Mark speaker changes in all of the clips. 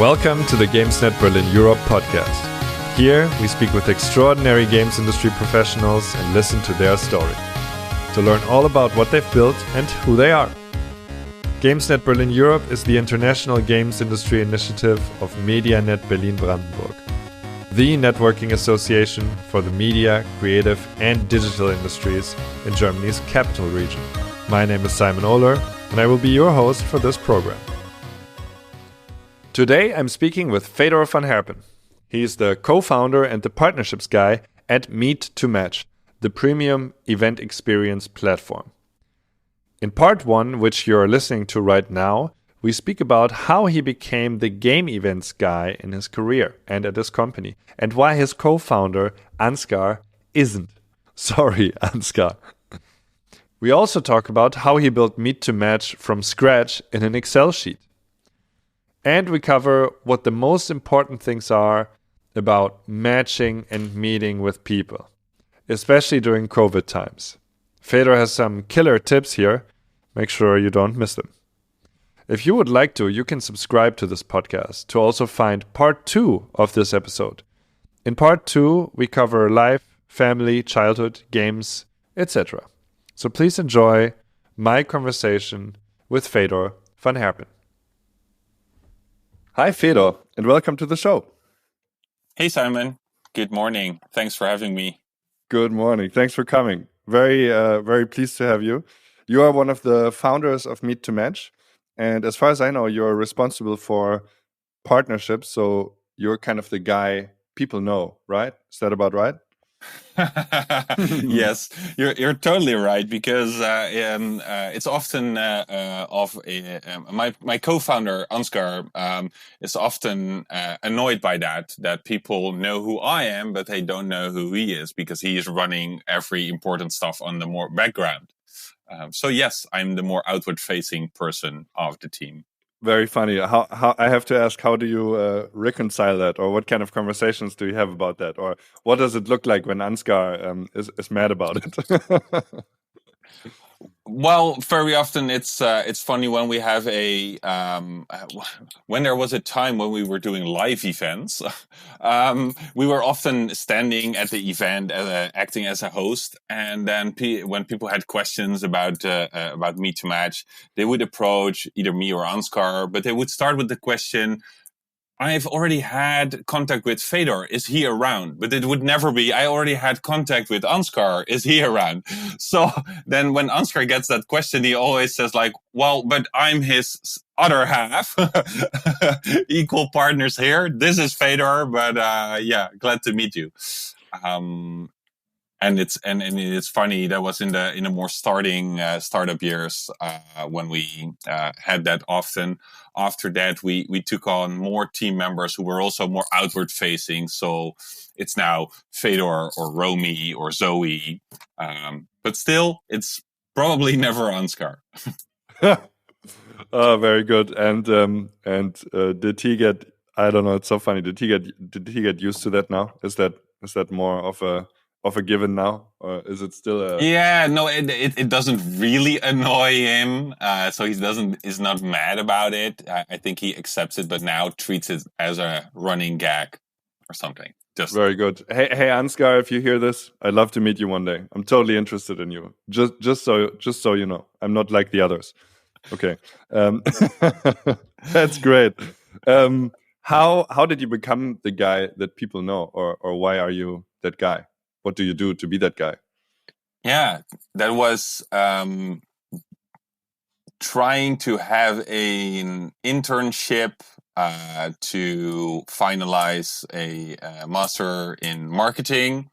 Speaker 1: Welcome to the GamesNet Berlin Europe podcast. Here, we speak with extraordinary games industry professionals and listen to their story, to learn all about what they've built and who they are. GamesNet Berlin Europe is the international games industry initiative of MediaNet Berlin-Brandenburg, the networking association for the media, creative and digital industries in Germany's capital region. My name is Simon Ohler, and I will be your host for this program. Today, I'm speaking with Fedor van Herpen. He's the co-founder and the partnerships guy at Meet to Match, the premium event experience platform. In part 1, which you're listening to right now, we speak about how he became the game events guy in his career and at his company, and why his co-founder, Ansgar, isn't. Sorry, Ansgar. We also talk about how he built Meet to Match from scratch in an Excel sheet. And we cover what the most important things are about matching and meeting with people, especially during COVID times. Fedor has some killer tips here. Make sure you don't miss them. If you would like to, you can subscribe to this podcast to also find part 2 of this episode. In part 2, we cover life, family, childhood, games, etc. So please enjoy my conversation with Fedor van Herpen. Hi, Fedor, and welcome to the show.
Speaker 2: Hey, Simon. Good morning. Thanks for having me.
Speaker 1: Good morning. Thanks for coming. Very pleased to have you. You are one of the founders of Meet to Match, and as far as I know, you're responsible for partnerships, so you're kind of the guy people know, right? Is that about right?
Speaker 2: Yes, you're totally right, because it's often my co-founder Ansgar is often annoyed by that people know who I am, but they don't know who he is, because he is running every important stuff on the more background. So yes, I'm the more outward-facing person of the team.
Speaker 1: Very funny. How I have to ask, how do you reconcile that, or what kind of conversations do you have about that, or what does it look like when Ansgar is mad about it?
Speaker 2: Well, very often it's funny when we have when there was a time when we were doing live events, we were often standing at the event acting as a host, and then when people had questions about Meet to Match, they would approach either me or Ansgar, but they would start with the question, I've already had contact with Fedor. Is he around? But it would never be, I already had contact with Ansgar. Is he around? So then when Ansgar gets that question, he always says like, well, but I'm his other half. Equal partners here. This is Fedor, but yeah, glad to meet you. And it's funny, that was in the more startup years when we had that often. After that, we took on more team members who were also more outward facing. So it's now Fedor or Romy or Zoe, but still, it's probably never Ansgar.
Speaker 1: Oh, very good. And did he get? I don't know. It's so funny. Did he get used to that now? Is that more of a given now, or is it still
Speaker 2: Yeah, no, it doesn't really annoy him, so he's not mad about it. I think he accepts it, but now treats it as a running gag or something. Just
Speaker 1: very good. Hey Ansgar, if you hear this, I'd love to meet you one day. I'm totally interested in you. Just so you know, I'm not like the others. Okay, that's great. How did you become the guy that people know, or why are you that guy? What do you do to be that guy?
Speaker 2: Yeah, that was trying to have an internship to finalize a master in marketing.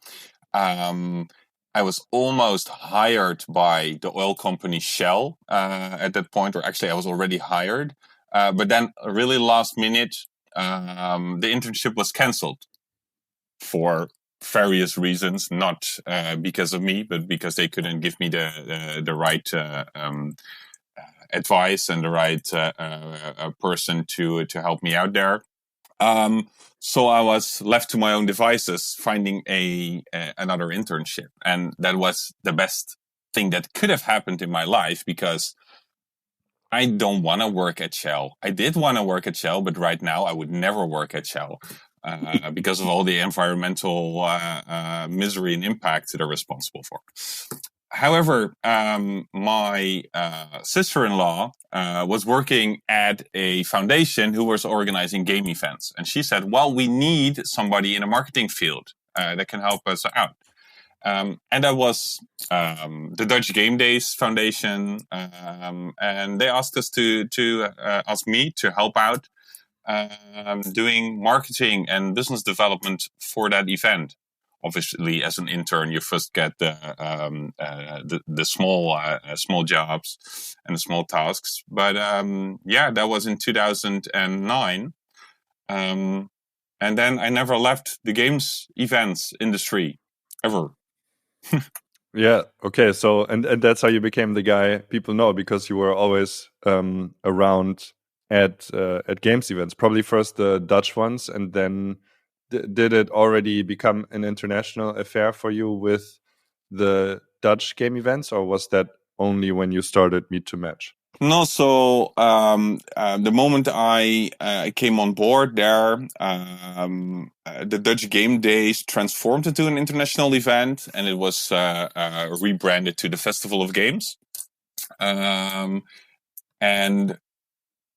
Speaker 2: I was almost hired by the oil company Shell at that point, or actually I was already hired. But then really last minute, the internship was canceled for various reasons, not because of me, but because they couldn't give me the right advice and the right person to help me out there. So I was left to my own devices, finding another internship, and that was the best thing that could have happened in my life, because I don't want to work at Shell. I did want to work at Shell, but right now I would never work at Shell because of all the environmental misery and impact they're responsible for. However, my sister-in-law was working at a foundation who was organizing game events. And she said, well, we need somebody in a marketing field that can help us out. And that was the Dutch Game Days Foundation. And they asked us ask me to help out doing marketing and business development for that event. Obviously, as an intern, you first get the small jobs and the small tasks. But that was in 2009, and then I never left the games events industry ever.
Speaker 1: Yeah. Okay. So, and that's how you became the guy people know, because you were always around at games events. Probably first the Dutch ones, and then did it already become an international affair for you with the Dutch game events, or was that only when you started Meet to Match?
Speaker 2: No, so the moment I came on board there, the Dutch Game Days transformed into an international event, and it was rebranded to the Festival of Games. And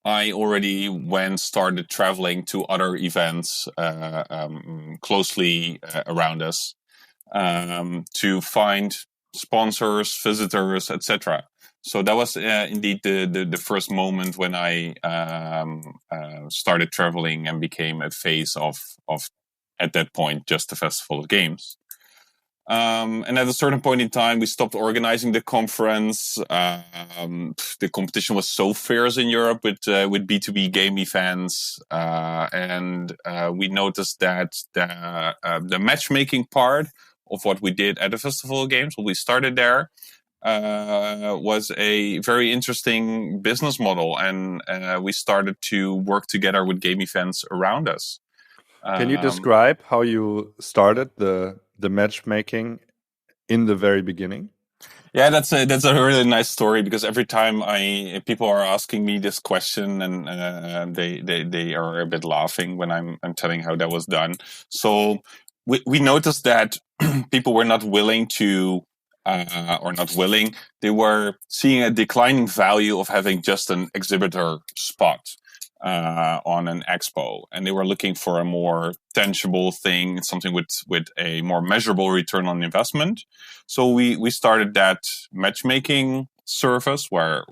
Speaker 2: I already started traveling to other events closely around us to find sponsors, visitors, etc. So that was indeed the first moment when I started traveling and became a face of at that point just the Festival of Games. And at a certain point in time, we stopped organizing the conference. The competition was so fierce in Europe with B2B game events, and we noticed that the matchmaking part of what we did at the Festival of Games, when we started there, was a very interesting business model, and we started to work together with game events around us.
Speaker 1: Can you describe how you started the matchmaking in the very beginning?
Speaker 2: Yeah, that's a really nice story, because every time people are asking me this question, and they are a bit laughing when I'm telling how that was done. So we noticed that people were not willing to. They were seeing a declining value of having just an exhibitor spot on an expo, and they were looking for a more tangible thing, something with a more measurable return on investment. So we started that matchmaking service where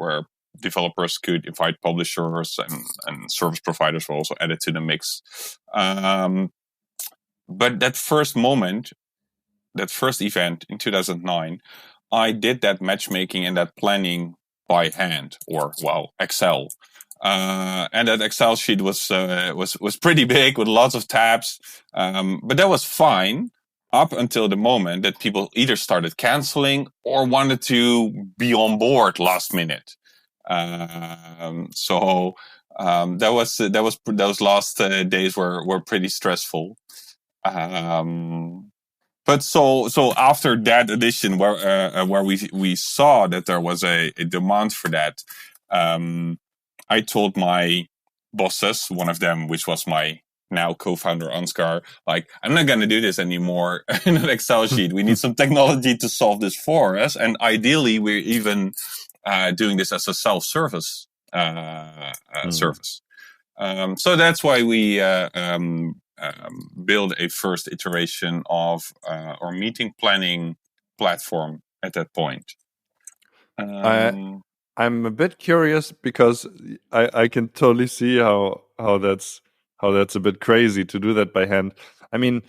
Speaker 2: developers could invite publishers, and service providers were also added to the mix. But that first event in 2009, I did that matchmaking and that planning by hand, or Excel. And that Excel sheet was pretty big with lots of tabs, but that was fine up until the moment that people either started canceling or wanted to be on board last minute. So those last days were pretty stressful. But so after that edition, where we saw that there was a demand for that, I told my bosses, one of them, which was my now co-founder Ansgar, like, I'm not going to do this anymore in an Excel sheet. We need some technology to solve this for us, and ideally, we're even doing this as a self-service service. So that's why we build a first iteration of our meeting planning platform at that point.
Speaker 1: I'm a bit curious, because I can totally see how that's a bit crazy to do that by hand. I mean,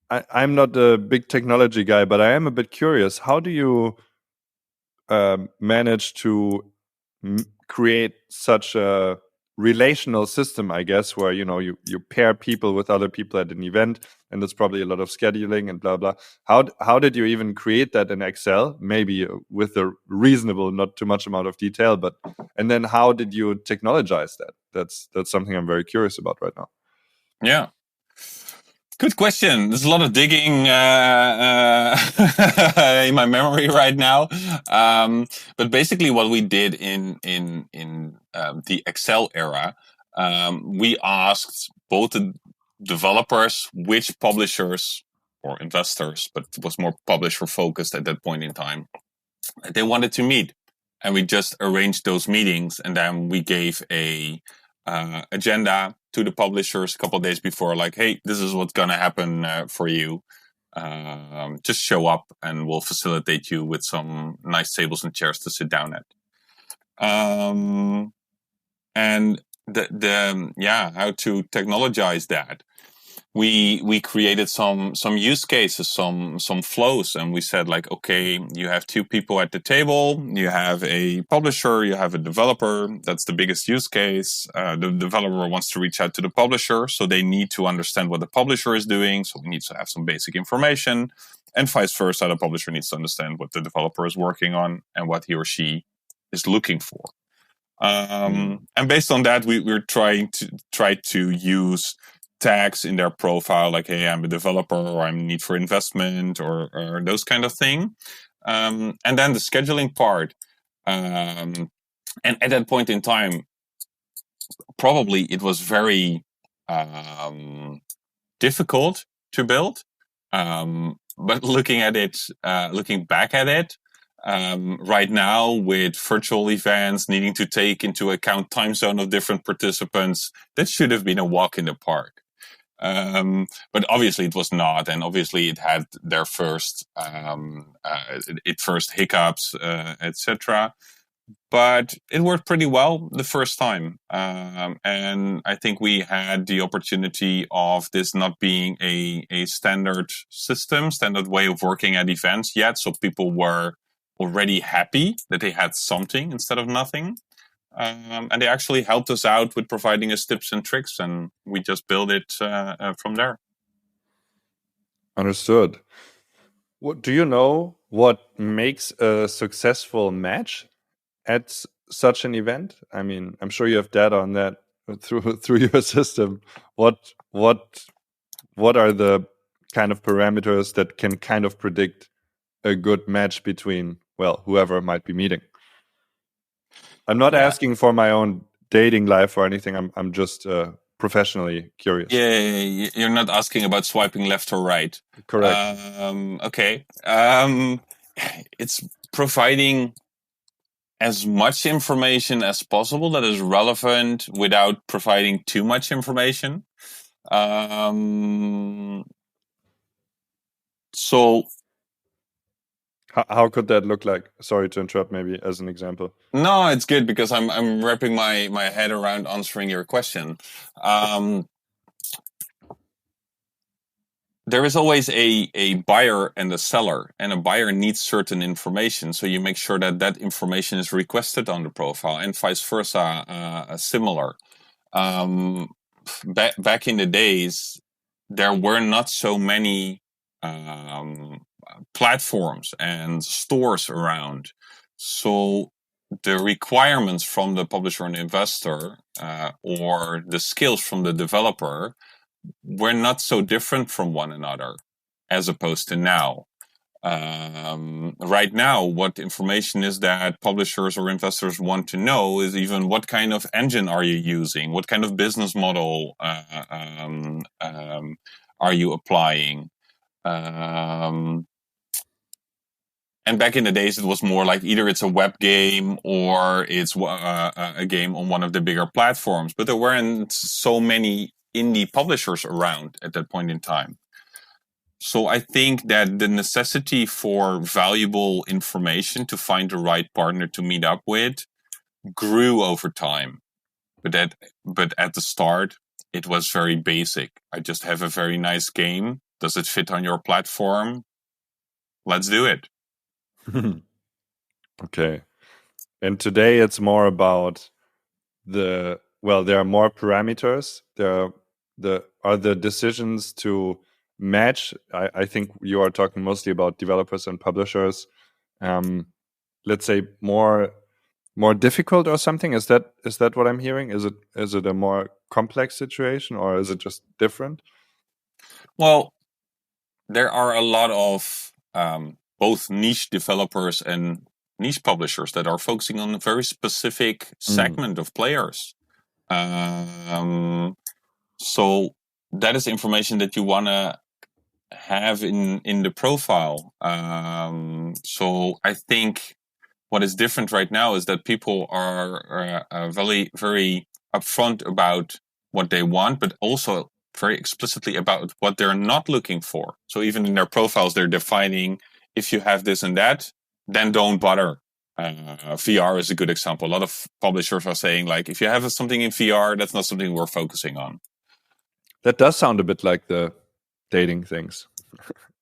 Speaker 1: I'm not a big technology guy, but I am a bit curious. How do you manage to create such a relational system, I guess, where you pair people with other people at an event, and there's probably a lot of scheduling and blah blah. How did you even create that in Excel? Maybe with a reasonable, not too much amount of detail, and then how did you technologize that? That's something I'm very curious about right now.
Speaker 2: Yeah. Good question. There's a lot of digging in my memory right now. But basically, what we did in the Excel era, we asked both the developers which publishers or investors, but it was more publisher focused at that point in time, they wanted to meet, and we just arranged those meetings, and then we gave a agenda to the publishers a couple of days before, like, hey, this is what's going to happen for you. Just show up, and we'll facilitate you with some nice tables and chairs to sit down at. And how to technologize that. We created some use cases, some flows, and we said, like, okay, you have two people at the table, you have a publisher, you have a developer. That's the biggest use case. The developer wants to reach out to the publisher, so they need to understand what the publisher is doing, so we need to have some basic information, and vice versa. The publisher needs to understand what the developer is working on and what he or she is looking for. And based on that, we're trying to use tags in their profile, like, hey, I'm a developer, or I'm in need for investment, or those kind of thing. And then the scheduling part. And at that point in time, probably it was very difficult to build. But looking back at it, right now, with virtual events needing to take into account time zone of different participants, that should have been a walk in the park. But obviously it was not, and obviously it had their first hiccups, etc. But it worked pretty well the first time, and I think we had the opportunity of this not being a standard way of working at events yet, so people were already happy that they had something instead of nothing. And they actually helped us out with providing us tips and tricks, and we just built it from there.
Speaker 1: Understood. What do you know? What makes a successful match at such an event? I mean, I'm sure you have data on that through your system. What are the kind of parameters that can kind of predict a good match between, well, whoever might be meeting? I'm not asking for my own dating life or anything. I'm just professionally curious.
Speaker 2: Yeah, you're not asking about swiping left or right.
Speaker 1: Correct.
Speaker 2: Okay. It's providing as much information as possible that is relevant without providing too much information. So
Speaker 1: how could that look like? Sorry to interrupt, maybe as an example.
Speaker 2: No, it's good because I'm wrapping my head around answering your question. There is always a buyer and a seller, and a buyer needs certain information, so you make sure that information is requested on the profile, and vice versa, similar. Back in the days, there were not so many platforms and stores around, so the requirements from the publisher and investor, or the skills from the developer, were not so different from one another as opposed to now. Right now, what information is that publishers or investors want to know is even what kind of engine are you using? What kind of business model are you applying? And back in the days, it was more like either it's a web game or it's a game on one of the bigger platforms. But there weren't so many indie publishers around at that point in time. So I think that the necessity for valuable information to find the right partner to meet up with grew over time. But at the start, it was very basic. I just have a very nice game. Does it fit on your platform? Let's do it.
Speaker 1: Okay. And today it's more about there are more parameters. There are the decisions to match. I think you are talking mostly about developers and publishers. Let's say more difficult or something. Is that what I'm hearing? Is it a more complex situation, or is it just different?
Speaker 2: Well, there are a lot of both niche developers and niche publishers that are focusing on a very specific segment of players. So that is information that you want to have in the profile. So I think what is different right now is that people are very, very upfront about what they want, but also very explicitly about what they're not looking for. So even in their profiles, they're defining, if you have this and that, then don't bother. VR is a good example. A lot of publishers are saying, like, if you have something in VR, that's not something we're focusing on.
Speaker 1: That does sound a bit like the dating things.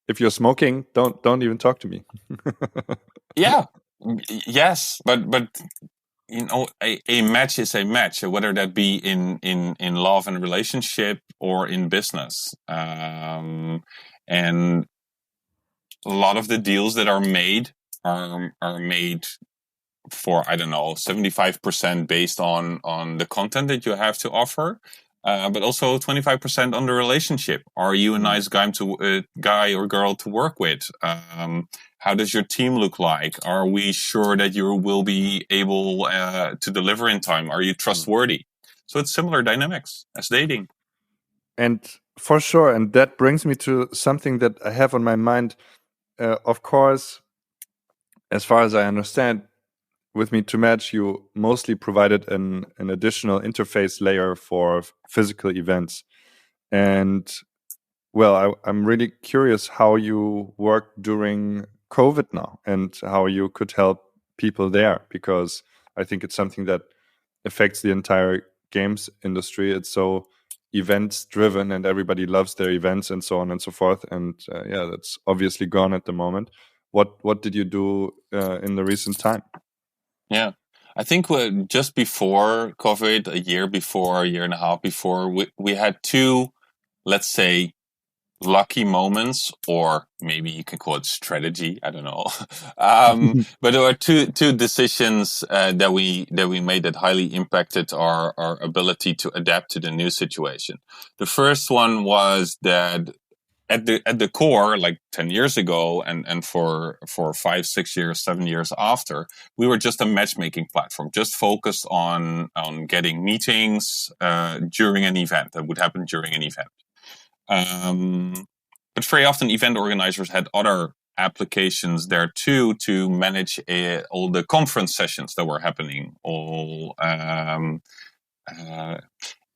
Speaker 1: If you're smoking, don't even talk to me.
Speaker 2: Yeah. Yes, but you know, a match is a match, whether that be in love and relationship or in business. And a lot of the deals that are made are made for, I don't know, 75% based on the content that you have to offer, but also 25% on the relationship. Are you a nice guy or girl to work with? How does your team look like? Are we sure that you will be able to deliver in time? Are you trustworthy? So it's similar dynamics as dating.
Speaker 1: And for sure, and that brings me to something that I have on my mind. Of course, as far as I understand, with Meet to Match, you mostly provided an additional interface layer for physical events. And well, I'm really curious how you work during COVID now and how you could help people there, because I think it's something that affects the entire games industry. It's so events driven and everybody loves their events and so on and so forth. And yeah, that's obviously gone at the moment. What did you do in the recent time?
Speaker 2: Yeah, I think just before COVID, a year and a half before, we had two, let's say, lucky moments, or maybe you can call it strategy. I don't know. But there were two decisions that we made that highly impacted our ability to adapt to the new situation. The first one was that at the core, like 10 years ago, and for 5, 6 years, 7 years after, we were just a matchmaking platform, just focused on getting meetings during an event that would happen during an event. But very often event organizers had other applications there too to manage all the conference sessions that were happening,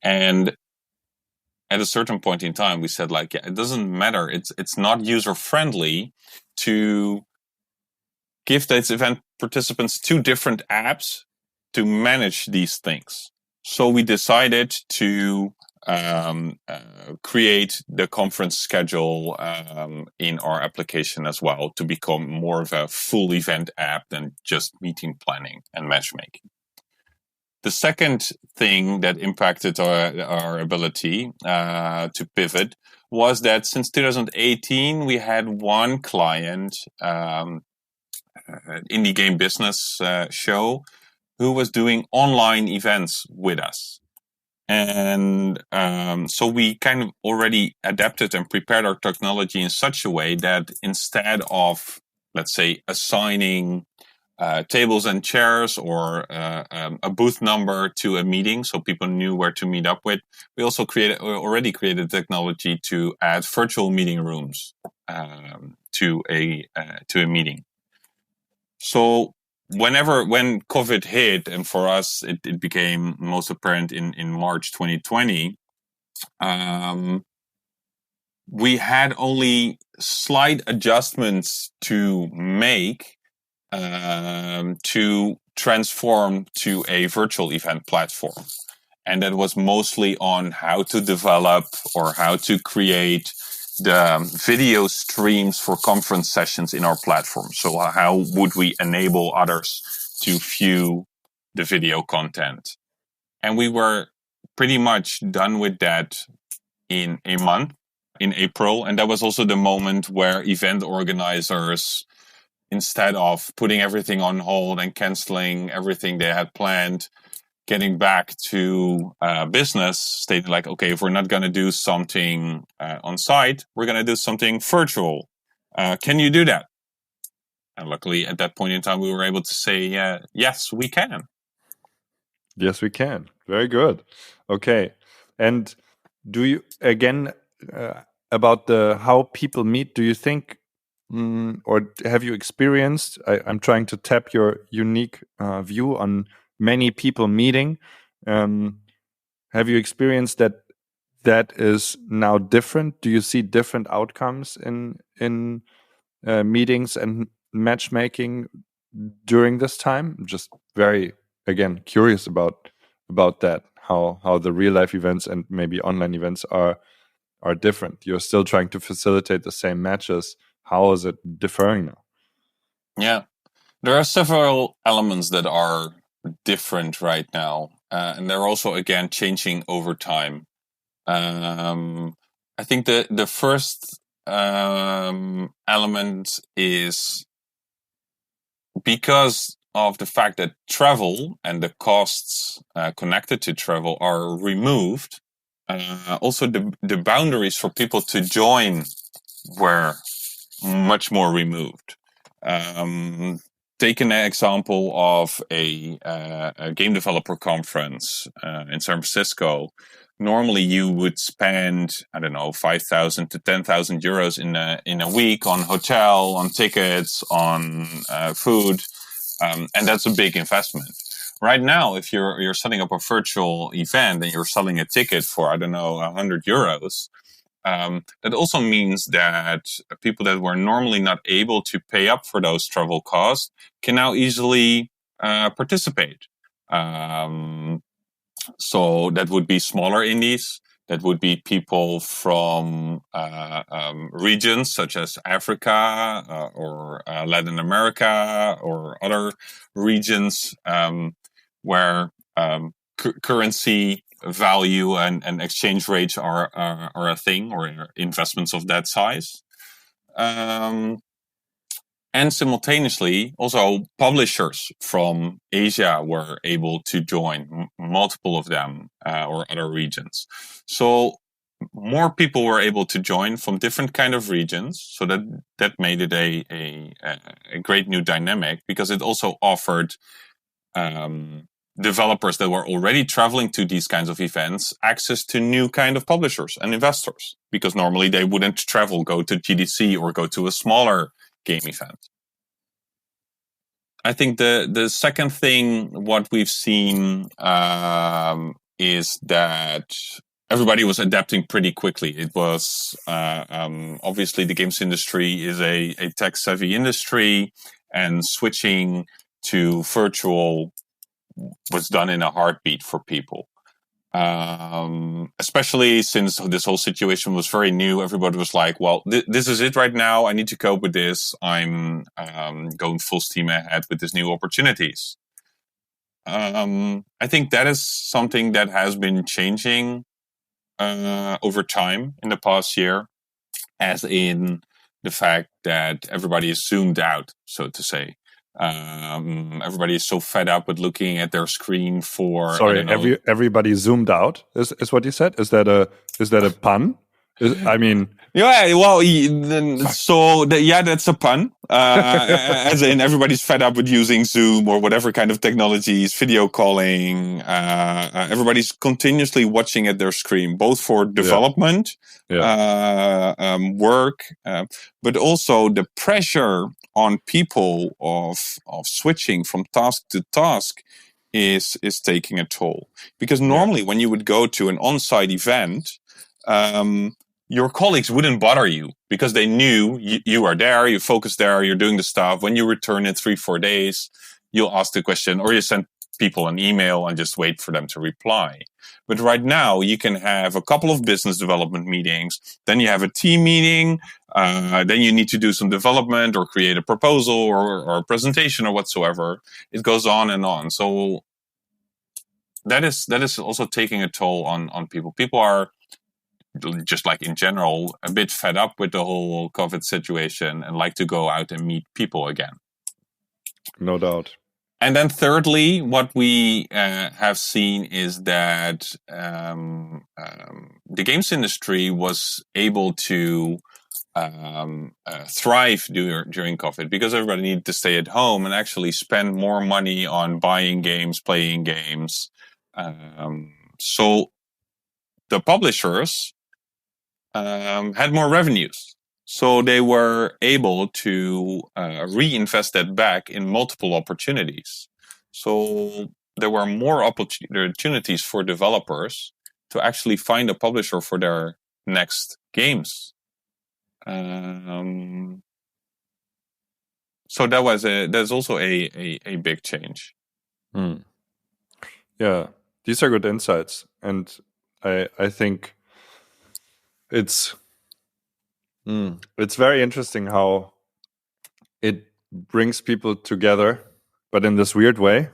Speaker 2: and at a certain point in time, we said, like, yeah, it doesn't matter. It's not user friendly to give those event participants two different apps to manage these things. So we decided to create the conference schedule in our application as well, to become more of a full event app than just meeting planning and matchmaking. The second thing that impacted our ability to pivot was that since 2018, we had one client, indie game business show, who was doing online events with us. And so we kind of already adapted and prepared our technology in such a way that instead of, let's say, assigning tables and chairs or a booth number to a meeting so people knew where to meet up with, we also already created technology to add virtual meeting rooms to a meeting. So when COVID hit, and for us it became most apparent in March 2020, we had only slight adjustments to make to transform to a virtual event platform. And that was mostly on how to develop or how to create the video streams for conference sessions in our platform. So how would we enable others to view the video content? And we were pretty much done with that in a month, in April. And that was also the moment where event organizers, instead of putting everything on hold and canceling everything they had planned, getting back to business, stating like, okay, if we're not going to do something on site, we're going to do something virtual. Can you do that? And luckily, at that point in time, we were able to say, yes, we can.
Speaker 1: Yes, we can. Very good. Okay. And do you, again, about how people meet, do you think, or have you experienced, I'm trying to tap your unique view on many people meeting. Have you experienced that is now different? Do you see different outcomes in meetings and matchmaking during this time? I'm just very, again, curious about that, how the real life events and maybe online events are different. You're still trying to facilitate the same matches. How is it differing now?
Speaker 2: Yeah, there are several elements that are different right now, and they're also again changing over time. I think the first element is because of the fact that travel and the costs connected to travel are removed. Also, the boundaries for people to join were much more removed. Take an example of a game developer conference in San Francisco. Normally, you would spend, I don't know, 5,000 to 10,000 euros in a week on hotel, on tickets, on food, and that's a big investment. Right now, if you're setting up a virtual event and you're selling a ticket for, I don't know, 100 euros, that also means that people that were normally not able to pay up for those travel costs can now easily participate. So that would be smaller indies. That would be people from regions such as Africa or Latin America or other regions where currency value and exchange rates are a thing, or investments of that size. And simultaneously, also publishers from Asia were able to join, multiple of them, or other regions. So more people were able to join from different kind of regions. So that made it a great new dynamic, because it also offered developers that were already traveling to these kinds of events access to new kind of publishers and investors, because normally they wouldn't travel, go to GDC or go to a smaller game event. I think the second thing, what we've seen is that everybody was adapting pretty quickly. It was obviously the games industry is a tech savvy industry, and switching to virtual was done in a heartbeat for people. Especially since this whole situation was very new, everybody was like, well, this is it right now. I need to cope with this. I'm going full steam ahead with these new opportunities. I think that is something that has been changing over time in the past year, as in the fact that everybody is zoomed out, so to say. Everybody is so fed up with looking at their screen for.
Speaker 1: Sorry, everybody zoomed out. Is what you said? Is that a pun?
Speaker 2: Yeah, well, that's a pun. As in, everybody's fed up with using Zoom or whatever kind of technologies, video calling. Everybody's continuously watching at their screen, both for development, work, but also the pressure on people of switching from task to task is taking a toll. Because normally, when you would go to an on-site event, your colleagues wouldn't bother you, because they knew you are there, you focus there, you're doing the stuff. When you return in 3-4 days, you'll ask the question, or you send people an email and just wait for them to reply. But right now, you can have a couple of business development meetings, then you have a team meeting, then you need to do some development or create a proposal or a presentation or whatsoever. It goes on and on. So that is also taking a toll on people. People are, just like in general, a bit fed up with the whole COVID situation and like to go out and meet people again.
Speaker 1: No doubt.
Speaker 2: And then thirdly, what we have seen is that the games industry was able to thrive during COVID because everybody needed to stay at home and actually spend more money on buying games, playing games. So the publishers had more revenues. So they were able to reinvest that back in multiple opportunities. So there were more opportunities for developers to actually find a publisher for their next games. So that's also a big change.
Speaker 1: Yeah, these are good insights, and I think it's very interesting how it brings people together, but in this weird way,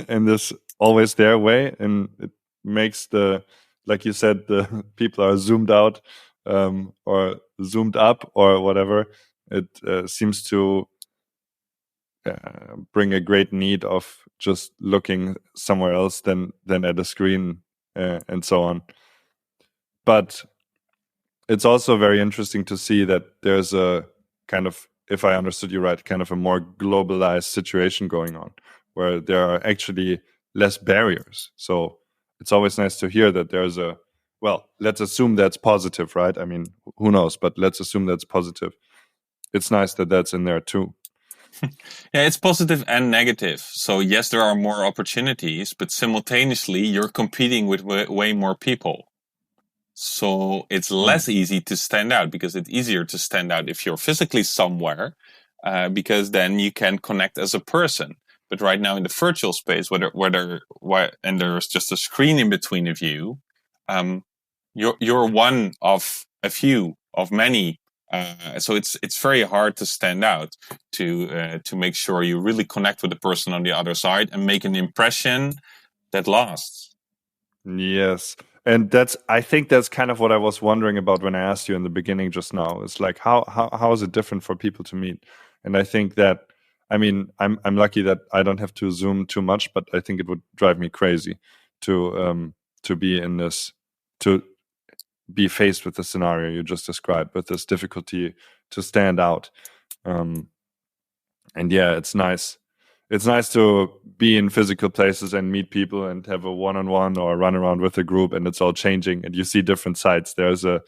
Speaker 1: in this always there way, and it makes like you said, the people are zoomed out or zoomed up or whatever. It seems to bring a great need of just looking somewhere else than at a screen and so on. But it's also very interesting to see that there's a kind of, if I understood you right, kind of a more globalized situation going on where there are actually less barriers. So it's always nice to hear that there's let's assume that's positive, right? I mean, who knows, but let's assume that's positive. It's nice that that's in there too.
Speaker 2: Yeah, it's positive and negative. So yes, there are more opportunities, but simultaneously you're competing with way more people. So it's less easy to stand out because it's easier to stand out if you're physically somewhere, because then you can connect as a person. But right now in the virtual space, and there's just a screen in between of you, you're one of a few of many. So it's very hard to stand out to make sure you really connect with the person on the other side and make an impression that lasts.
Speaker 1: Yes. And I think that's kind of what I was wondering about when I asked you in the beginning just now. It's like how is it different for people to meet? And I think that, I mean, I'm lucky that I don't have to Zoom too much, but I think it would drive me crazy to be in this, to be faced with the scenario you just described, with this difficulty to stand out. And yeah, it's nice. It's nice to be in physical places and meet people and have a one-on-one or run around with a group, and it's all changing and you see different sides. There's a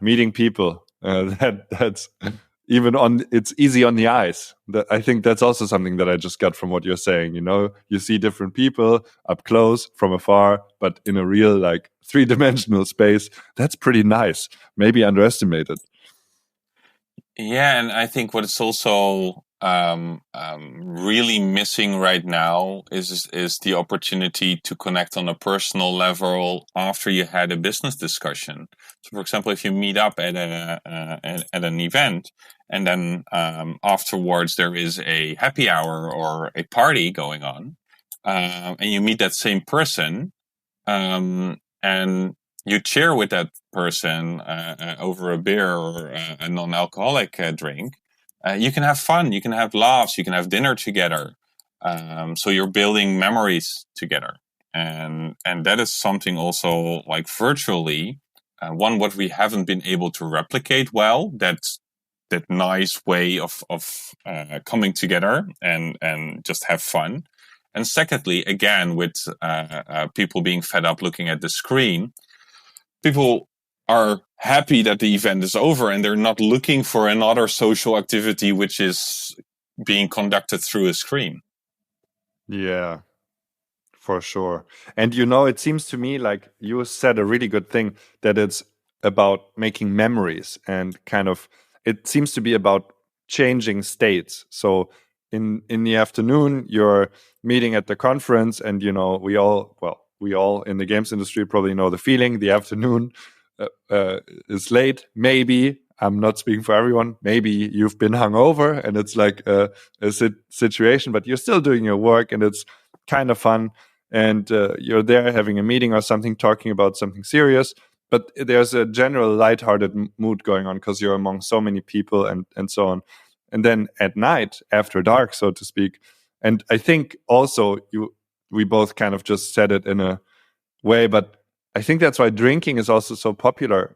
Speaker 1: meeting people that's even it's easy on the eyes. I think that's also something that I just got from what you're saying. You know, you see different people up close, from afar, but in a real like 3-dimensional space. That's pretty nice. Maybe underestimated.
Speaker 2: Yeah, and I think what it's also really missing right now is the opportunity to connect on a personal level after you had a business discussion. So, for example, if you meet up at an event and then afterwards there is a happy hour or a party going on, and you meet that same person, and you cheer with that person over a beer or a non-alcoholic drink, you can have fun, you can have laughs, you can have dinner together. So you're building memories together. And that is something also like virtually, what we haven't been able to replicate well, that nice way of coming together and just have fun. And secondly, again, with people being fed up looking at the screen, people are happy that the event is over and they're not looking for another social activity which is being conducted through a screen.
Speaker 1: Yeah, for sure. And you know, it seems to me like you said a really good thing, that it's about making memories, and kind of, it seems to be about changing states. So in the afternoon, you're meeting at the conference, and you know, we all in the games industry probably know the feeling. The afternoon is late. Maybe, I'm not speaking for everyone, maybe you've been hungover and it's like a situation, but you're still doing your work and it's kind of fun. And you're there having a meeting or something, talking about something serious, but there's a general lighthearted mood going on because you're among so many people and so on. And then at night, after dark, so to speak. And I think also we both kind of just said it in a way, but I think that's why drinking is also so popular,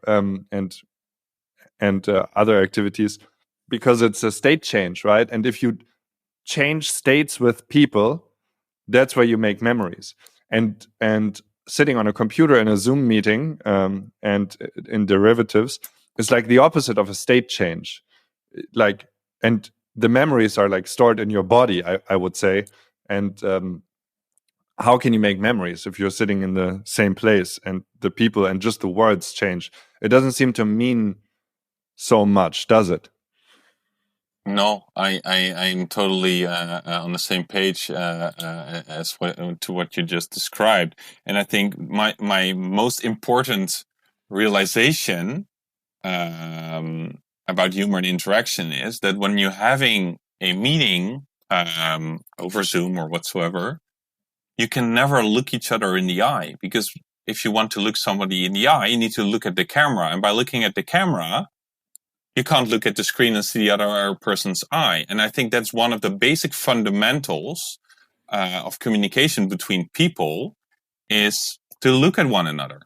Speaker 1: and other activities, because it's a state change, right? And if you change states with people, that's where you make memories. And sitting on a computer in a Zoom meeting, and in derivatives, is like the opposite of a state change. Like, and the memories are like stored in your body, I would say. And how can you make memories if you're sitting in the same place and the people and just the words change? It doesn't seem to mean so much, does it?
Speaker 2: No, I'm totally on the same page to what you just described. And I think my most important realization about humor and interaction is that when you're having a meeting over Zoom or whatsoever, you can never look each other in the eye, because if you want to look somebody in the eye, you need to look at the camera. And by looking at the camera, you can't look at the screen and see the other person's eye. And I think that's one of the basic fundamentals of communication between people, is to look at one another.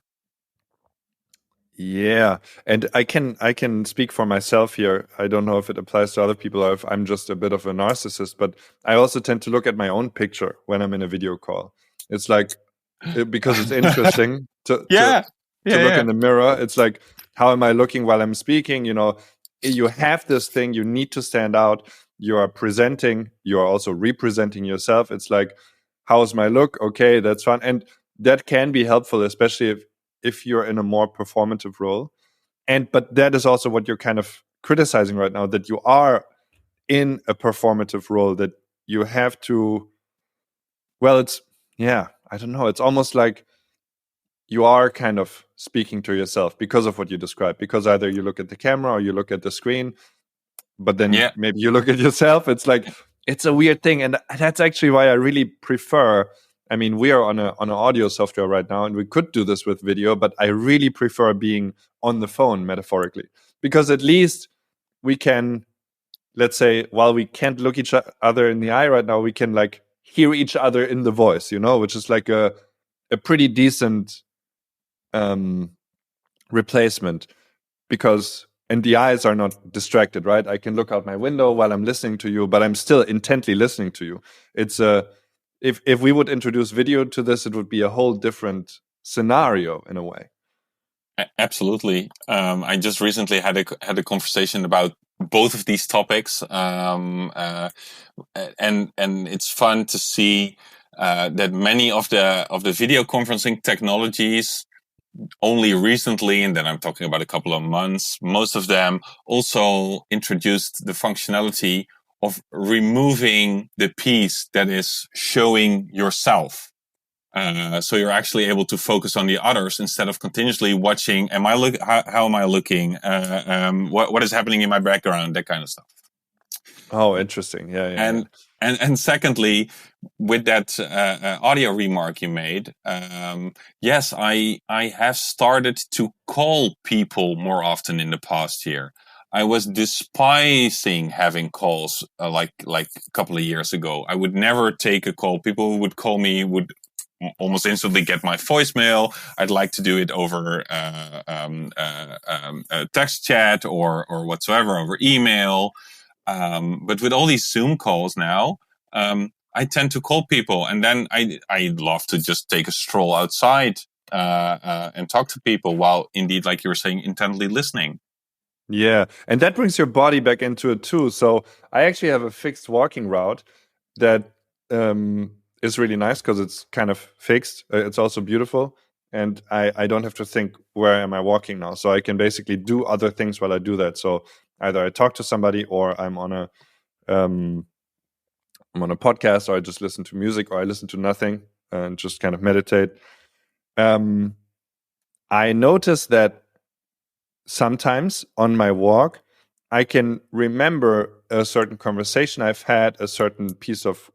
Speaker 1: Yeah, and I can speak for myself here. I don't know if it applies to other people or if I'm just a bit of a narcissist, but I also tend to look at my own picture when I'm in a video call. It's like, because it's interesting to look in the mirror. It's like, how am I looking while I'm speaking? You know, you have this thing, you need to stand out. You are presenting, you are also representing yourself. It's like, how's my look? Okay, that's fun. And that can be helpful, especially if you're in a more performative role. But that is also what you're kind of criticizing right now, that you are in a performative role, that you have to, well, I don't know. It's almost like you are kind of speaking to yourself because of what you described, because either you look at the camera or you look at the screen, but then maybe you look at yourself. It's like, it's a weird thing. And that's actually why I really prefer, I mean, we are on an audio software right now, and we could do this with video, but I really prefer being on the phone, metaphorically, because at least we can, let's say, while we can't look each other in the eye right now, we can like hear each other in the voice, which is like a pretty decent replacement, because and the eyes are not distracted, right? I can look out my window while I'm listening to you, but I'm still intently listening to you. It's if we would introduce video to this, it would be a whole different scenario in a way.
Speaker 2: Absolutely. I just recently had a conversation about both of these topics, and it's fun to see that many of the video conferencing technologies only recently, and then I'm talking about a couple of months, most of them also introduced the functionality of removing the piece that is showing yourself. So you're actually able to focus on the others instead of continuously watching. How am I looking? What is happening in my background? That kind of stuff.
Speaker 1: Oh, interesting. Yeah.
Speaker 2: And secondly, with that audio remark you made, yes, I have started to call people more often in the past year. I was despising having calls like a couple of years ago. I would never take a call. People who would call me would almost instantly get my voicemail. I'd like to do it over text chat or whatsoever, over email. But with all these Zoom calls now, I tend to call people, and then I love to just take a stroll outside and talk to people while, indeed, like you were saying, intently listening.
Speaker 1: Yeah, and that brings your body back into it too. So I actually have a fixed walking route that is really nice because it's kind of fixed. It's also beautiful, and I don't have to think, where am I walking now? So I can basically do other things while I do that. So either I talk to somebody, or I'm on a podcast, or I just listen to music, or I listen to nothing and just kind of meditate. I noticed that sometimes on my walk, I can remember a certain conversation I've had, a certain piece of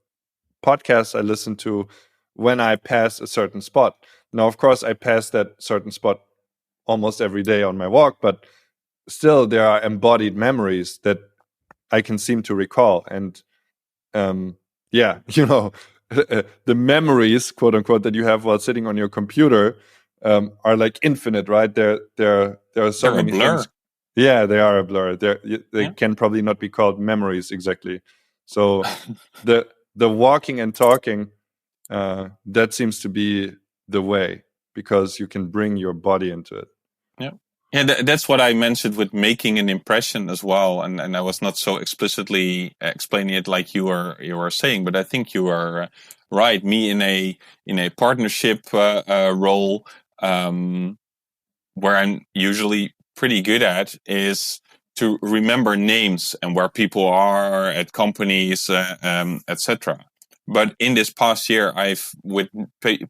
Speaker 1: podcast I listened to, when I pass a certain spot. Now, of course, I pass that certain spot almost every day on my walk, but still there are embodied memories that I can seem to recall. And the memories, quote unquote, that you have while sitting on your computer are like infinite, right? There are so
Speaker 2: They're a
Speaker 1: many
Speaker 2: blur.
Speaker 1: things. Yeah, they are a blur. They can probably not be called memories exactly. So the walking and talking, that seems to be the way, because you can bring your body into it.
Speaker 2: Yeah, that's what I mentioned with making an impression as well, and I was not so explicitly explaining it like you were saying, but I think you are right. Me in a partnership role, where I'm usually pretty good at is to remember names and where people are at companies, etc. But in this past year, with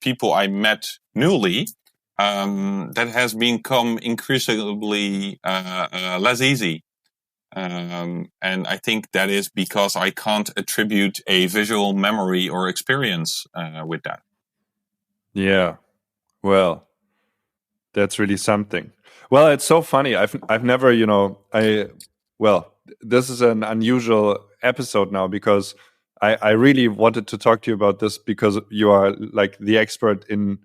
Speaker 2: people I met newly, that has become increasingly less easy. And I think that is because I can't attribute a visual memory or experience with that.
Speaker 1: Yeah, well, that's really something. Well, it's so funny. I've never, this is an unusual episode now, because I really wanted to talk to you about this, because you are like the expert in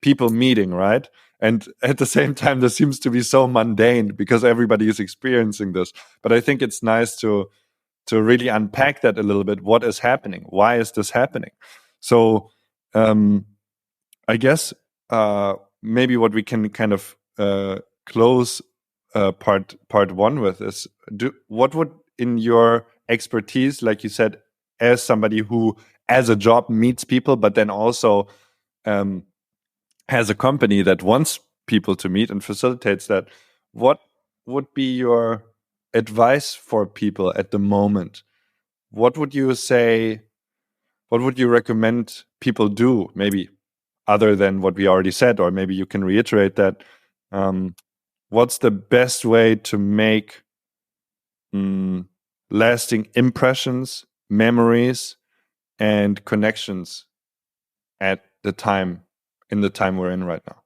Speaker 1: people meeting, right? And at the same time, this seems to be so mundane because everybody is experiencing this. But I think it's nice to really unpack that a little bit. What is happening? Why is this happening? So I guess maybe what we can kind of close part one with is, what would, in your expertise, like you said, as somebody who as a job meets people, but then also has a company that wants people to meet and facilitates that, what would be your advice for people at the moment? What would you say? What would you recommend people do? Maybe other than what we already said, or maybe you can reiterate that. What's the best way to make lasting impressions, memories, and connections in the time we're in right now?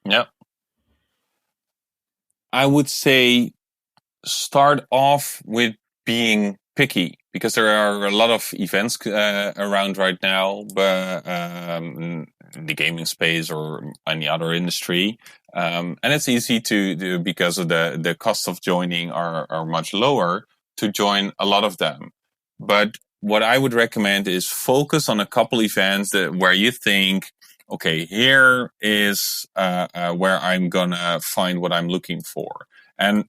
Speaker 2: Yeah. I would say start off with being picky, because there are a lot of events around right now, but in the gaming space or any other industry, and it's easy to do because of the cost of joining are much lower to join a lot of them. But what I would recommend is focus on a couple events where you think, okay, here is where I'm gonna find what I'm looking for. And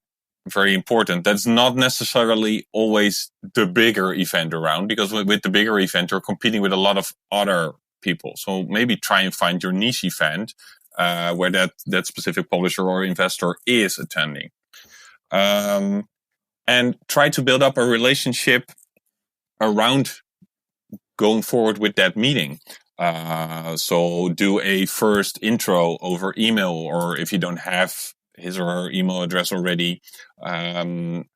Speaker 2: very important, that's not necessarily always the bigger event around, because with the bigger event, you're competing with a lot of other people. So maybe try and find your niche event where that specific publisher or investor is attending. And try to build up a relationship around going forward with that meeting. So do a first intro over email, or if you don't have his or her email address already, link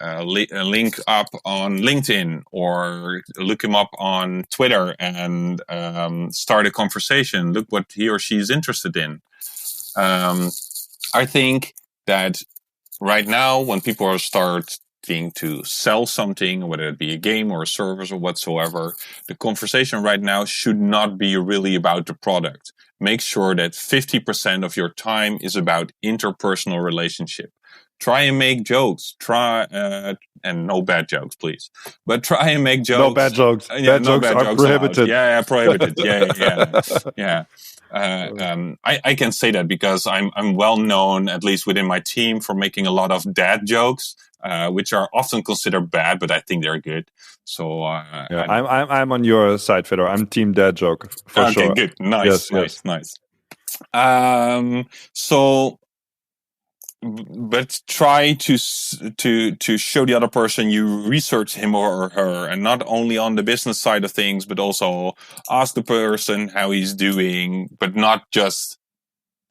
Speaker 2: up on LinkedIn, or look him up on Twitter and start a conversation. Look what he or she is interested in. I think that right now, when people are starting to sell something, whether it be a game or a service or whatsoever, the conversation right now should not be really about the product. Make sure that 50% of your time is about interpersonal relationship. Try and make jokes. And no bad jokes, please. But try and make jokes.
Speaker 1: No bad jokes. Bad jokes are prohibited.
Speaker 2: Yeah, prohibited. Yeah. I can say that because I'm well known, at least within my team, for making a lot of dad jokes, which are often considered bad, but I think they're good. So
Speaker 1: I'm on your side, Fedor. I'm team dad joke for sure.
Speaker 2: Okay, good, nice. So, but try to show the other person you research him or her, and not only on the business side of things, but also ask the person how he's doing, but not just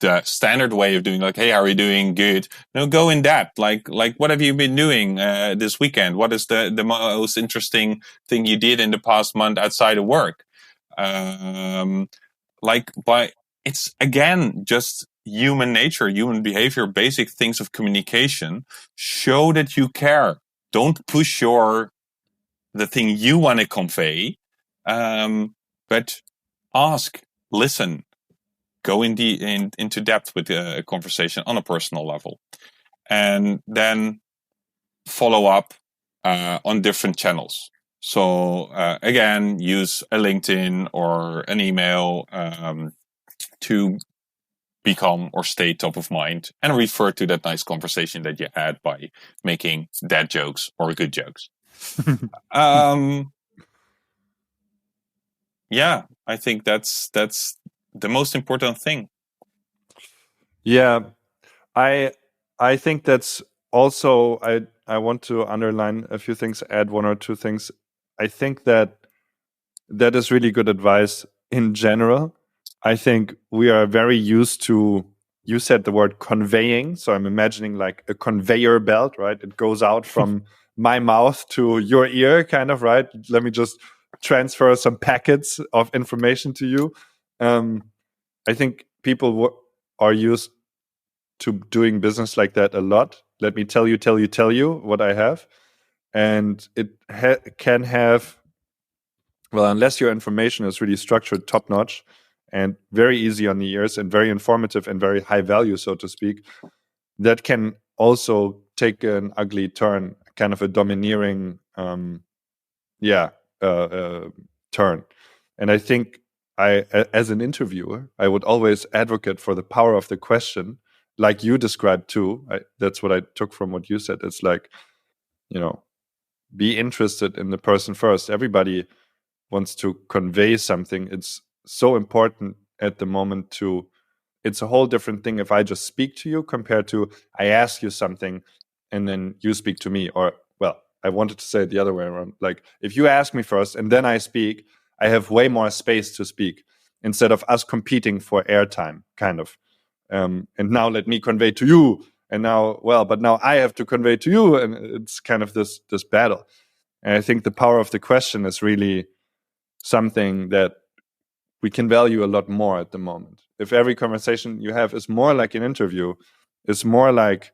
Speaker 2: the standard way of doing, like, hey, how are you doing? Good. No, go in depth. Like what have you been doing this weekend? What is the most interesting thing you did in the past month outside of work? It's again just human nature, human behavior, basic things of communication. Show that you care. Don't push your the thing you want to convey, but ask, listen, go into depth with a conversation on a personal level, and then follow up on different channels. So again, use a LinkedIn or an email to become or stay top of mind, and refer to that nice conversation that you had by making dad jokes or good jokes. Yeah, I think that's the most important thing.
Speaker 1: Yeah, I think that's also, I want to underline a few things, add one or two things. I think that is really good advice in general. I think we are very used to, you said the word conveying, so I'm imagining like a conveyor belt, right? It goes out from my mouth to your ear, kind of, right? Let me just transfer some packets of information to you. I think people are used to doing business like that a lot. Let me tell you what I have. And it can have, well, unless your information is really structured top notch and very easy on the ears and very informative and very high value, so to speak, that can also take an ugly turn, kind of a domineering, turn. And I think as an interviewer, I would always advocate for the power of the question, like you described too. That's what I took from what you said. It's like, be interested in the person first. Everybody wants to convey something. It's so important at the moment to, it's a whole different thing if I just speak to you compared to I ask you something and then you speak to me. Or, well, I wanted to say it the other way around. Like, if you ask me first and then I speak, I have way more space to speak instead of us competing for airtime, kind of. And now let me convey to you. And now, but now I have to convey to you. And it's kind of this battle. And I think the power of the question is really something that we can value a lot more at the moment. If every conversation you have is more like an interview, it's more like,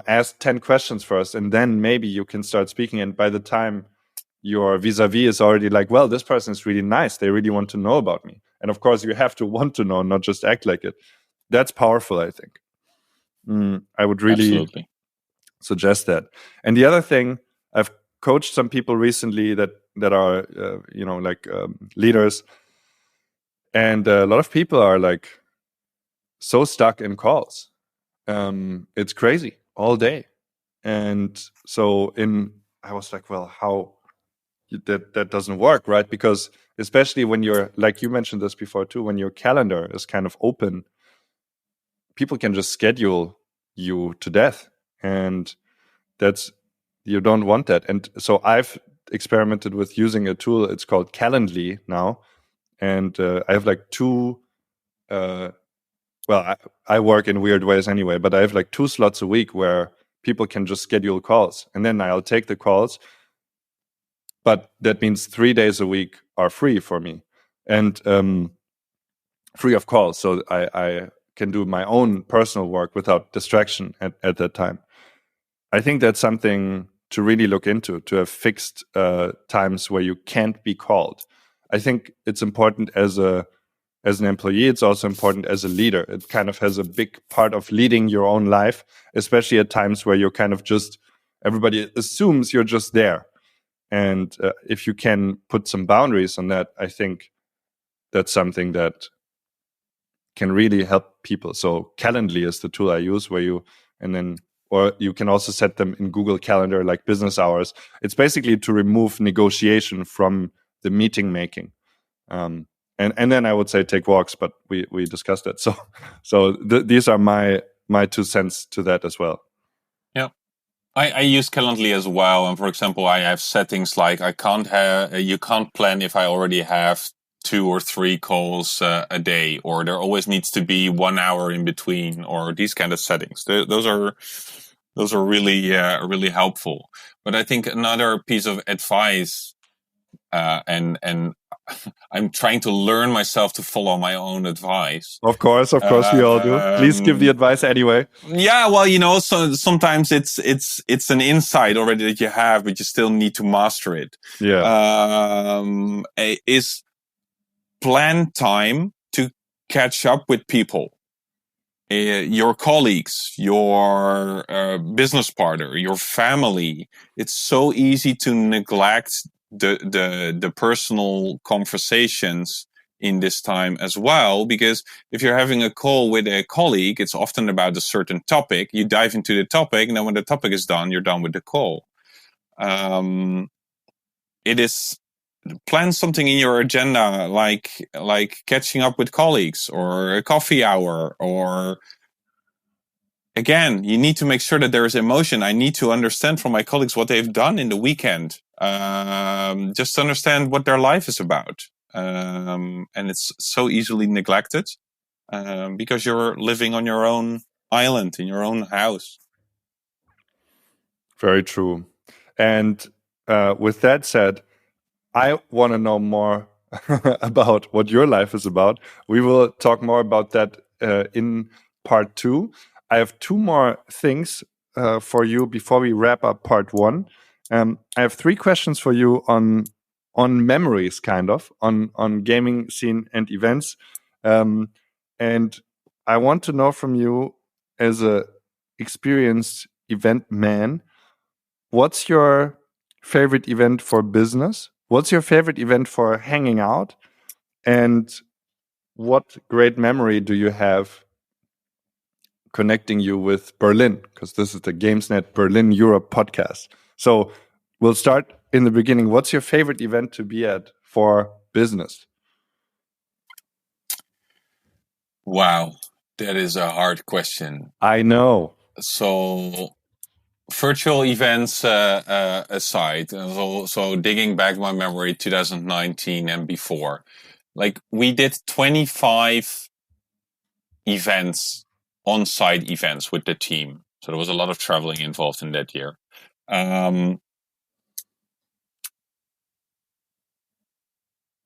Speaker 1: ask 10 questions first, and then maybe you can start speaking. And by the time your vis-a-vis is already like, well, this person is really nice, they really want to know about me. And of course, you have to want to know, not just act like it. That's powerful, I think. I would really
Speaker 2: Absolutely
Speaker 1: suggest that. And the other thing, I've coached some people recently that are, leaders. And a lot of people are like so stuck in calls. It's crazy all day. And so I was like, well, how that doesn't work, right? Because especially when you're, like you mentioned this before too, when your calendar is kind of open, people can just schedule you to death. And you don't want that. And so I've experimented with using a tool. It's called Calendly now. And I have like two, I work in weird ways anyway, but I have like 2 slots a week where people can just schedule calls. And then I'll take the calls. But that means 3 days a week are free for me and free of calls. So I can do my own personal work without distraction at that time. I think that's something to really look into, to have fixed times where you can't be called. I think it's important as an employee. It's also important as a leader. It kind of has a big part of leading your own life, especially at times where you're kind of just, everybody assumes you're just there. And if you can put some boundaries on that, I think that's something that can really help people. So Calendly is the tool I use, or you can also set them in Google Calendar, like business hours. It's basically to remove negotiation from the meeting making. And then I would say take walks, but we discussed that. So these are my 2 cents to that as well.
Speaker 2: Yeah. I use Calendly as well. And for example, I have settings like you can't plan if I already have 2 or 3 calls a day, or there always needs to be 1 hour in between, or these kind of settings. Those are really helpful. But I think another piece of advice, and I'm trying to learn myself to follow my own advice.
Speaker 1: Of course, we all do. Please give the advice anyway.
Speaker 2: Yeah, well, so sometimes it's an insight already that you have, but you still need to master it.
Speaker 1: Yeah.
Speaker 2: Is plan time to catch up with people, your colleagues, your business partner, your family. It's so easy to neglect the personal conversations in this time as well, because if you're having a call with a colleague, it's often about a certain topic. You dive into the topic, and then when the topic is done, you're done with the call. It is plan something in your agenda, like catching up with colleagues or a coffee hour, or again, you need to make sure that there is emotion. I need to understand from my colleagues what they've done in the weekend, just to understand what their life is about. And it's so easily neglected because you're living on your own island, in your own house.
Speaker 1: Very true. And with that said, I want to know more about what your life is about. We will talk more about that in part 2. I have 2 more things for you before we wrap up part 1. I have 3 questions for you on memories, kind of, on gaming scene and events. And I want to know from you, as a experienced event man, what's your favorite event for business? What's your favorite event for hanging out? And what great memory do you have connecting you with Berlin? Because this is the GamesNet Berlin Europe podcast. So we'll start in the beginning. What's your favorite event to be at for business?
Speaker 2: Wow, that is a hard question.
Speaker 1: I know.
Speaker 2: So virtual events aside, so digging back my memory, 2019 and before, like we did 25 events, on-site events with the team. So there was a lot of traveling involved in that year.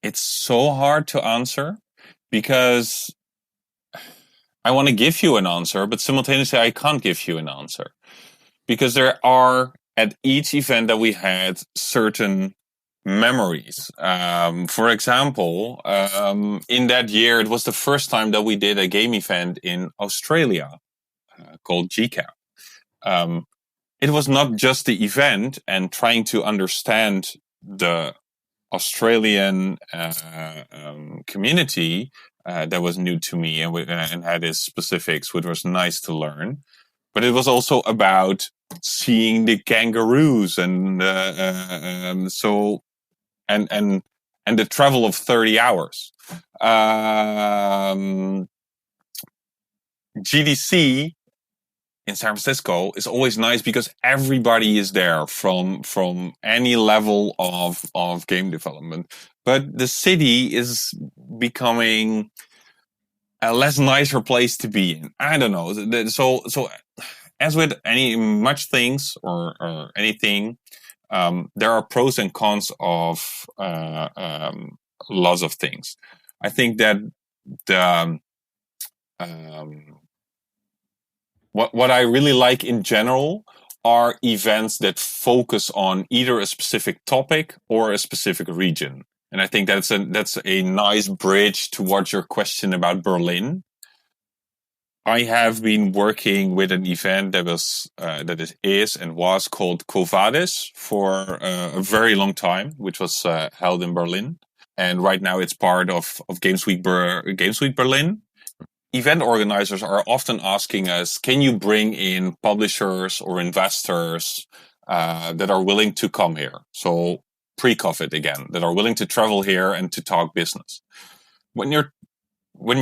Speaker 2: It's so hard to answer because I want to give you an answer, but simultaneously I can't give you an answer. Because there are, at each event that we had, certain memories. For example, in that year, it was the first time that we did a game event in Australia called GCAP. It was not just the event and trying to understand the Australian community that was new to me and had its specifics, which was nice to learn. But it was also about seeing the kangaroos and the travel of 30 hours. GDC in San Francisco is always nice because everybody is there from any level of game development. But the city is becoming a less nicer place to be in. I don't know. So as with much things or anything, there are pros and cons of lots of things. I think that what I really like in general are events that focus on either a specific topic or a specific region. And I think that's a nice bridge towards your question about Berlin. I have been working with an event that was called Covadis for a very long time, which was held in Berlin. And right now it's part of Games Week Berlin. Event organizers are often asking us, can you bring in publishers or investors that are willing to come here? So pre-COVID again, that are willing to travel here and to talk business. When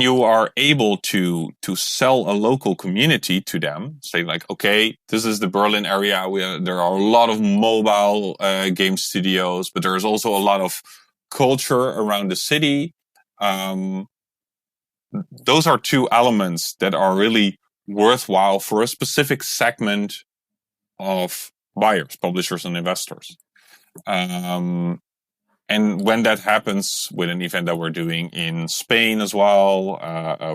Speaker 2: you are able to sell a local community to them, say like, okay, this is the Berlin area. There are a lot of mobile game studios, but there is also a lot of culture around the city. Those are 2 elements that are really worthwhile for a specific segment of buyers, publishers, and investors. And And when that happens with an event that we're doing in Spain as well,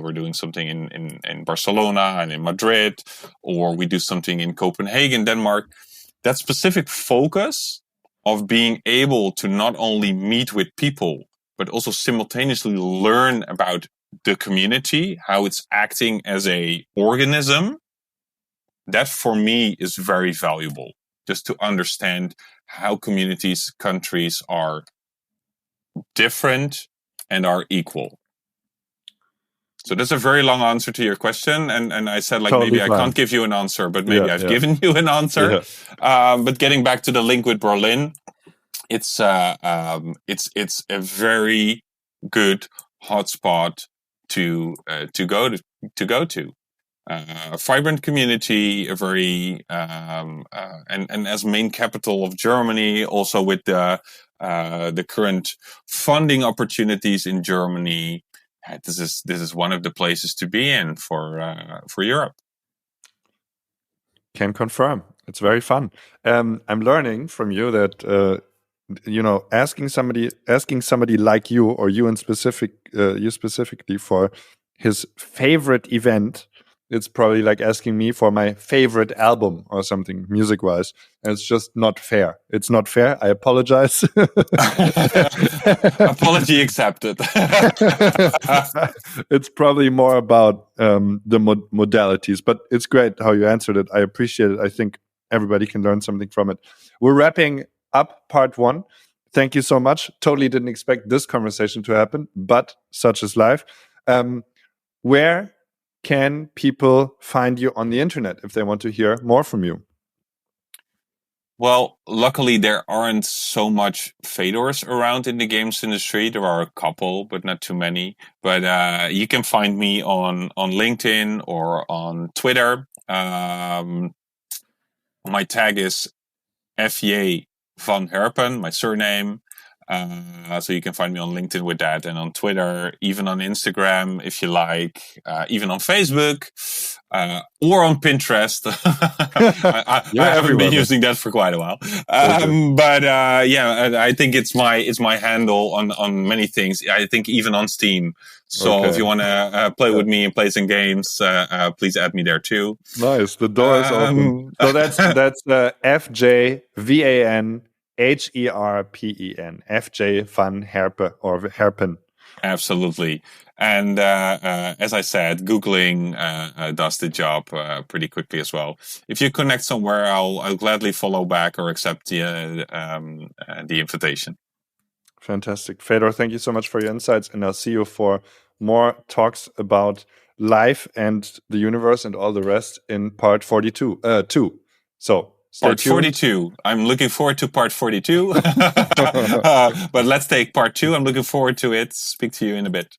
Speaker 2: we're doing something in Barcelona and in Madrid, or we do something in Copenhagen, Denmark, that specific focus of being able to not only meet with people, but also simultaneously learn about the community, how it's acting as a organism, that for me is very valuable, just to understand how communities, countries are different and are equal. So that's a very long answer to your question. And I said, like, totally maybe fine. I can't give you an answer, but maybe I've given you an answer. Yeah. But getting back to the link with Berlin, it's a very good hotspot to go to. A vibrant community, a very and as main capital of Germany, also with the current funding opportunities in Germany, this is one of the places to be in for Europe.
Speaker 1: Can confirm. It's very fun. I'm learning from you that asking somebody like you, or you specifically, for his favorite event, it's probably like asking me for my favorite album or something, music-wise. And it's just not fair. It's not fair. I apologize.
Speaker 2: Apology accepted.
Speaker 1: It's probably more about the modalities, but it's great how you answered it. I appreciate it. I think everybody can learn something from it. We're wrapping up part 1. Thank you so much. Totally didn't expect this conversation to happen, but such is life. Where can people find you on the internet if they want to hear more from you?
Speaker 2: Well, luckily there aren't so much Fedors around in the games industry. There are a couple, but not too many. But you can find me on LinkedIn or on Twitter. My tag is Fedor van Herpen, my surname. So you can find me on LinkedIn with that, and on Twitter, even on Instagram, if you like, even on Facebook, or on Pinterest. I haven't been using that for quite a while. But I think it's my handle on many things. I think even on Steam. So if you want to play with me and play some games, please add me there too.
Speaker 1: Nice. The door is open. So that's FJVAN HERPEN, FJ van Herpen, or Herpen.
Speaker 2: Absolutely. And as I said, Googling does the job pretty quickly as well. If you connect somewhere, I'll gladly follow back or accept the invitation.
Speaker 1: Fantastic. Fedor, thank you so much for your insights, and I'll see you for more talks about life and the universe and all the rest in part 42. So
Speaker 2: part 42. I'm looking forward to part 42. But let's take part 2. I'm looking forward to it. Speak to you in a bit.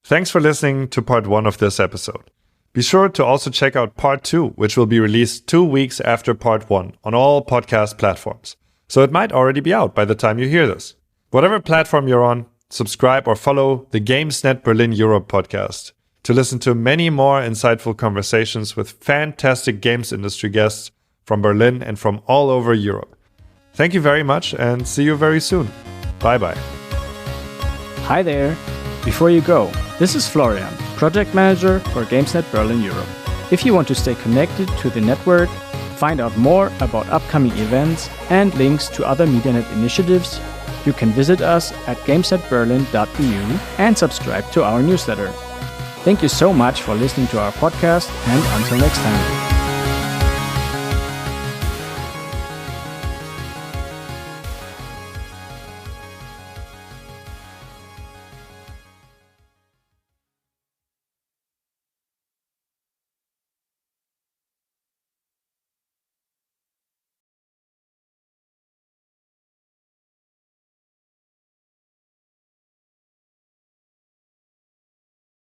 Speaker 1: Thanks for listening to part 1 of this episode. Be sure to also check out part 2, which will be released 2 weeks after part 1 on all podcast platforms. So it might already be out by the time you hear this. Whatever platform you're on, subscribe or follow the GamesNet Berlin Europe podcast to listen to many more insightful conversations with fantastic games industry guests from Berlin and from all over Europe. Thank you very much, and see you very soon. Bye-bye.
Speaker 3: Hi there. Before you go, this is Florian, Project Manager for GamesNet Berlin Europe. If you want to stay connected to the network, find out more about upcoming events and links to other MediaNet initiatives, you can visit us at gamesnetberlin.eu and subscribe to our newsletter. Thank you so much for listening to our podcast, and until next time.